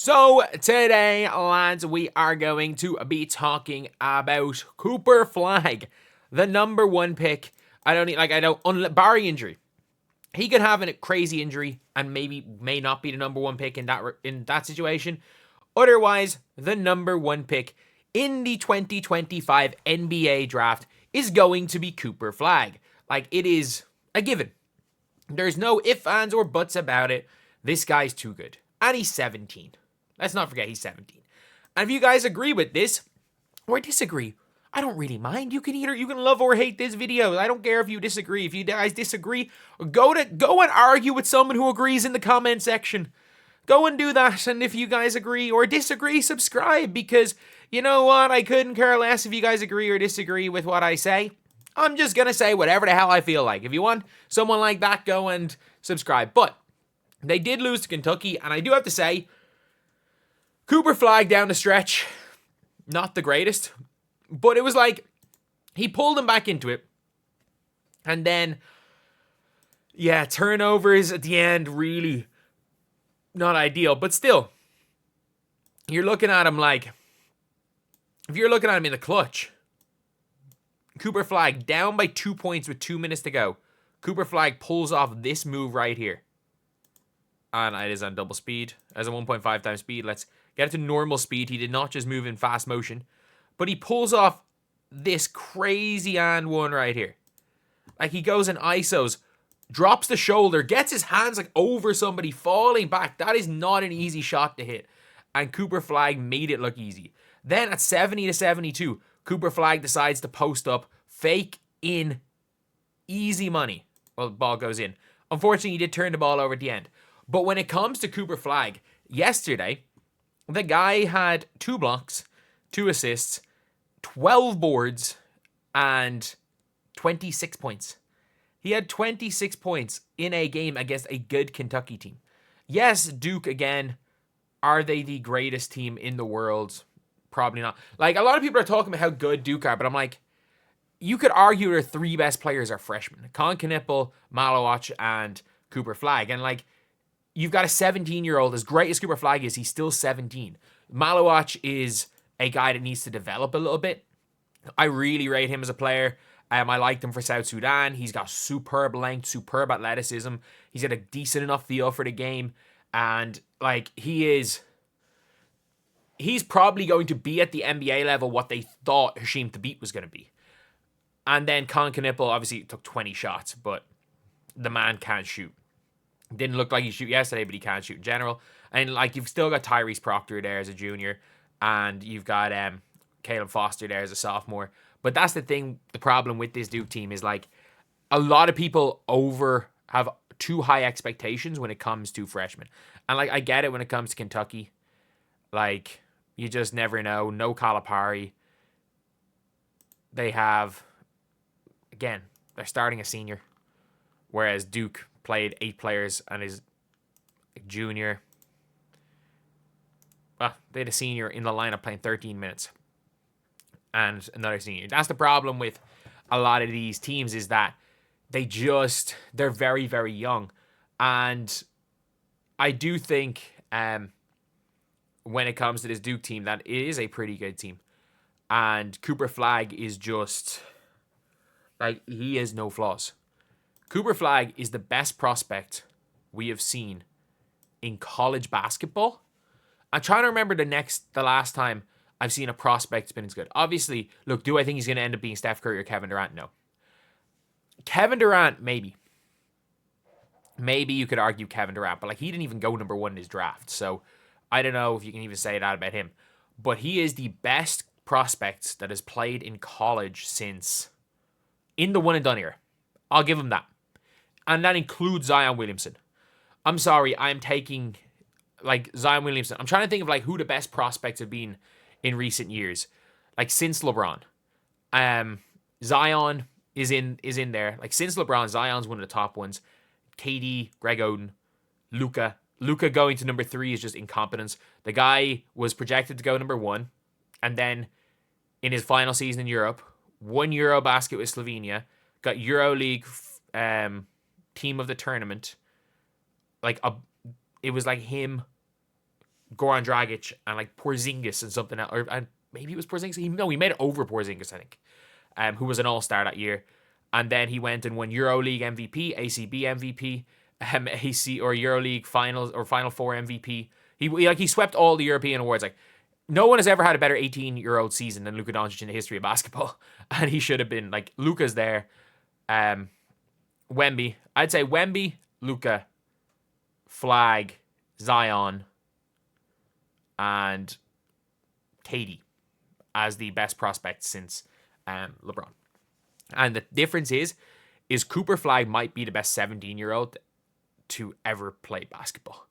So today, lads, we are going to be talking about Cooper Flagg, the number one pick. Barring injury, he could have a crazy injury and may not be the number one pick in that situation. Otherwise, the number one pick in the 2025 NBA draft is going to be Cooper Flagg. It is a given. There's no ifs, ands, or buts about it. This guy's too good. And he's 17. Let's not forget he's 17. And if you guys agree with this, or disagree, I don't really mind. You can love or hate this video. I don't care if you disagree. If you guys disagree, go and argue with someone who agrees in the comment section. Go and do that. And if you guys agree or disagree, subscribe. Because you know what? I couldn't care less if you guys agree or disagree with what I say. I'm just going to say whatever the hell I feel like. If you want someone like that, go and subscribe. But they did lose to Kentucky. And I do have to say, Cooper Flagg down the stretch, not the greatest. But it was like, he pulled him back into it. And then, yeah, turnovers at the end, really not ideal. But still, you're looking at him like, if you're looking at him in the clutch, Cooper Flagg down by 2 points with 2 minutes to go. Cooper Flagg pulls off this move right here. And it is on double speed. As a 1.5 times speed, let's get it to normal speed. He did not just move in fast motion. But he pulls off this crazy and one right here. Like, he goes and ISOs, drops the shoulder, gets his hands like over somebody, falling back. That is not an easy shot to hit. And Cooper Flagg made it look easy. Then at 70-72, Cooper Flagg decides to post up, fake in, easy money. Well, the ball goes in. Unfortunately, he did turn the ball over at the end. But when it comes to Cooper Flagg, yesterday, the guy had 2 blocks, 2 assists, 12 boards, and 26 points. He had 26 points in a game against a good Kentucky team. Yes, Duke, again, are they the greatest team in the world? Probably not. Like, a lot of people are talking about how good Duke are, but I'm like, you could argue their 3 best players are freshmen. Con Knipple, Malowach, and Cooper Flagg. And, like, you've got a 17-year-old. As great as Cooper Flagg is, he's still 17. Malowach is a guy that needs to develop a little bit. I really rate him as a player. I liked him for South Sudan. He's got superb length, superb athleticism. He's got a decent enough feel for the game. And, like, he's probably going to be at the NBA level what they thought Hasheem Thabeet was going to be. And then Con Knipple obviously took 20 shots, but the man can't shoot. Didn't look like he shoot yesterday, but he can't shoot in general. And, like, you've still got Tyrese Proctor there as a junior. And you've got Caleb Foster there as a sophomore. But that's the thing, the problem with this Duke team is, like, a lot of people have too high expectations when it comes to freshmen. And, like, I get it when it comes to Kentucky. Like, you just never know. No Calipari. They have, again, they're starting a senior. Whereas Duke played 8 players and is a junior. Well, they had a senior in the lineup playing 13 minutes. And another senior. That's the problem with a lot of these teams, is that they're very, very young. And I do think when it comes to this Duke team, that it is a pretty good team. And Cooper Flagg is just, like, he has no flaws. Cooper Flagg is the best prospect we have seen in college basketball. I'm trying to remember the last time I've seen a prospect been as good. Obviously, look, do I think he's going to end up being Steph Curry or Kevin Durant? No. Kevin Durant, maybe. Maybe you could argue Kevin Durant, but, like, he didn't even go number 1 in his draft. So I don't know if you can even say that about him. But he is the best prospect that has played in college since in the one and done era. I'll give him that. And that includes Zion Williamson. I'm sorry, I'm taking, like, Zion Williamson. I'm trying to think of, like, who the best prospects have been in recent years. Like, since LeBron. Zion is in there. Like, since LeBron, Zion's one of the top ones. KD, Greg Oden, Luka. Luka going to number 3 is just incompetence. The guy was projected to go number 1. And then in his final season in Europe, won Eurobasket with Slovenia, got EuroLeague team of the tournament. Like, it was like him, Goran Dragic and like Porzingis and something else, and maybe it was Porzingis. He made it over Porzingis, I think, who was an all-star that year. And then he went and won EuroLeague MVP, ACB MVP, AC or EuroLeague Finals or Final Four MVP. He swept all the European awards. Like, no one has ever had a better 18-year-old season than Luka Doncic in the history of basketball, and he should have been. Like, Luka's there. Wemby, I'd say Wemby, Luka, Flagg, Zion, and KD as the best prospects since LeBron. And the difference is Cooper Flagg might be the best 17-year-old to ever play basketball.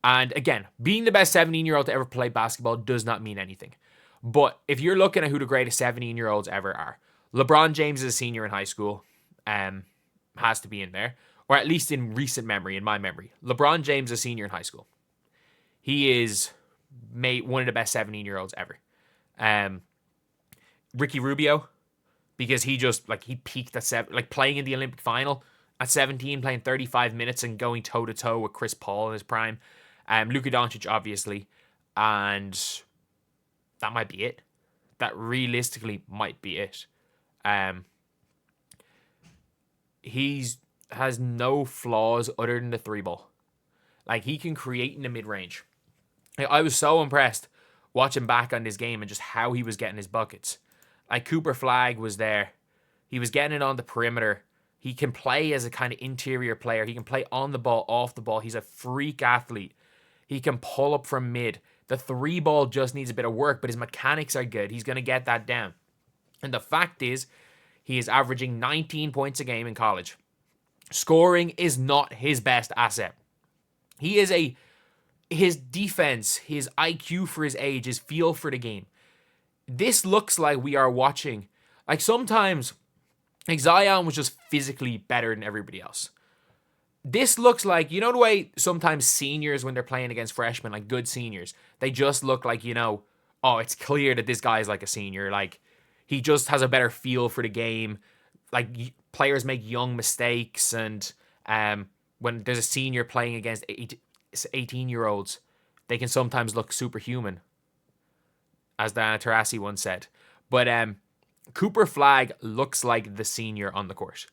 And again, being the best 17-year-old to ever play basketball does not mean anything. But if you're looking at who the greatest 17-year-olds ever are, LeBron James is a senior in high school, has to be in there, or at least in recent memory, in my memory. LeBron James is a senior in high school. He is one of the best 17-year-olds ever. Ricky Rubio, because he just, like, he peaked at playing in the Olympic final at 17, playing 35 minutes and going toe-to-toe with Chris Paul in his prime. Luka Doncic, obviously, and that might be it. That realistically might be it. He has no flaws other than the three ball. Like, he can create in the mid-range. I was so impressed watching back on this game and just how he was getting his buckets. Like, Cooper Flagg was there. He was getting it on the perimeter. He can play as a kind of interior player. He can play on the ball, off the ball. He's a freak athlete. He can pull up from mid. The three ball just needs a bit of work, but his mechanics are good. He's going to get that down. And the fact is, he is averaging 19 points a game in college. Scoring is not his best asset. His defense, his IQ for his age, his feel for the game. This looks like we are watching, like, sometimes, like, Zion was just physically better than everybody else. This looks like, you know the way sometimes seniors, when they're playing against freshmen, like good seniors, they just look like, oh, it's clear that this guy is like a senior. Like, he just has a better feel for the game. Like, players make young mistakes, and when there's a senior playing against 18-year-olds, they can sometimes look superhuman, as Diana Taurasi once said. But Cooper Flagg looks like the senior on the court.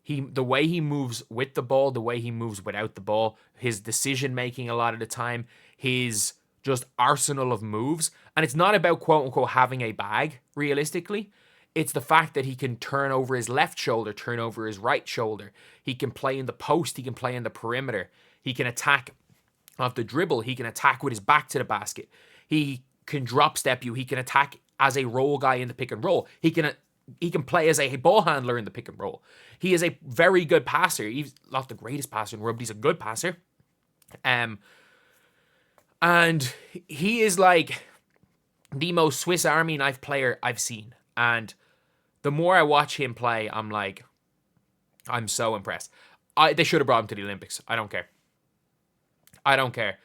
The way he moves with the ball, the way he moves without the ball, his decision-making a lot of the time, his just arsenal of moves. And it's not about, quote-unquote, having a bag, realistically. It's the fact that he can turn over his left shoulder, turn over his right shoulder. He can play in the post. He can play in the perimeter. He can attack off the dribble. He can attack with his back to the basket. He can drop step you. He can attack as a roll guy in the pick and roll. He can play as a ball handler in the pick and roll. He is a very good passer. He's not the greatest passer in the world, but he's a good passer. And he is like the most Swiss Army knife player I've seen. And the more I watch him play, I'm like, I'm so impressed. They should have brought him to the Olympics. I don't care.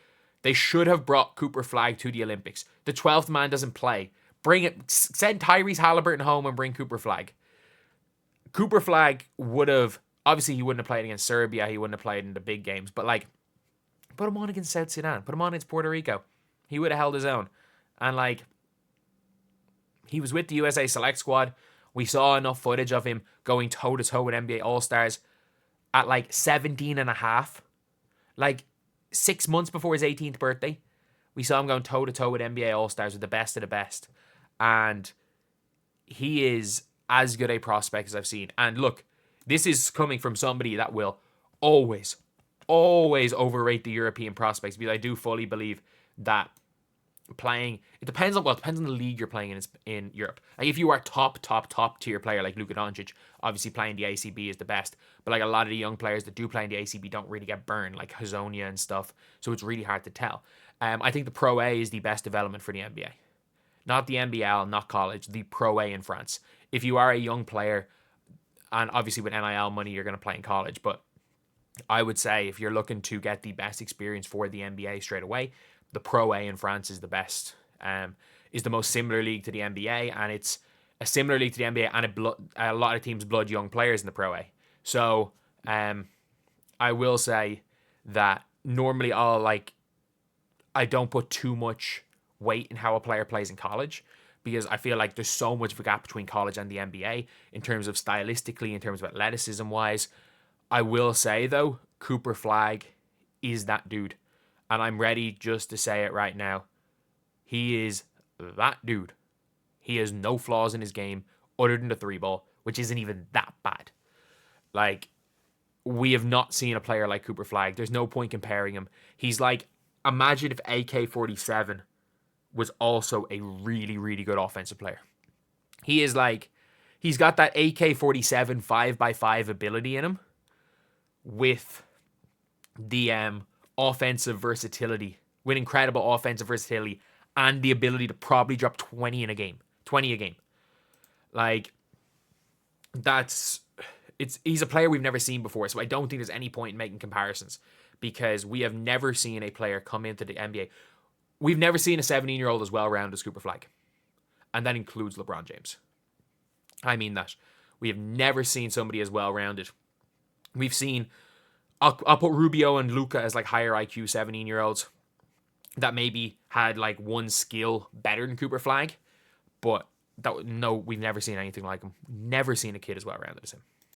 They should have brought Cooper Flagg to the Olympics. The 12th man doesn't play. Send Tyrese Halliburton home and bring Cooper Flagg. Cooper Flagg would have, obviously he wouldn't have played against Serbia, he wouldn't have played in the big games, but like, put him on against South Sudan, put him on against Puerto Rico. He would have held his own. And like, he was with the USA Select Squad. We saw enough footage of him going toe-to-toe with NBA All-Stars at like 17 and a half. Like 6 months before his 18th birthday, we saw him going toe-to-toe with NBA All-Stars with the best of the best. And he is as good a prospect as I've seen. And look, this is coming from somebody that will always overrate the European prospects, because I do fully believe that it depends on the league you're playing in Europe. Like, if you are top tier player like Luka Doncic, obviously playing the ACB is the best. But like, a lot of the young players that do play in the ACB don't really get burned, like Hazonia and stuff. So it's really hard to tell. I think the Pro A is the best development for the NBA. Not the NBL, not college, the Pro A in France. If you are a young player, and obviously with NIL money, you're going to play in college, but I would say if you're looking to get the best experience for the NBA straight away, the Pro A in France is the best, is the most similar league to the NBA, and it's a similar league to the NBA, and a lot of teams blood young players in the Pro A. So I will say that normally I don't put too much weight in how a player plays in college, because I feel like there's so much of a gap between college and the NBA in terms of stylistically, in terms of athleticism wise. I will say though, Cooper Flagg is that dude. And I'm ready just to say it right now. He is that dude. He has no flaws in his game other than the three ball, which isn't even that bad. Like, we have not seen a player like Cooper Flagg. There's no point comparing him. He's like, imagine if AK-47 was also a really, really good offensive player. He is like, he's got that AK-47 5x5 ability in him with the offensive versatility, with incredible offensive versatility and the ability to probably drop 20 a game. Like, he's a player we've never seen before, so I don't think there's any point in making comparisons, because we have never seen a player come into the NBA. We've never seen a 17-year-old as well-rounded as Cooper Flagg, and that includes LeBron James. I mean that. We have never seen somebody as well-rounded. We've seen, I'll put Rubio and Luka as like higher IQ 17-year-olds that maybe had like one skill better than Cooper Flagg, but we've never seen anything like him. Never seen a kid as well-rounded as him.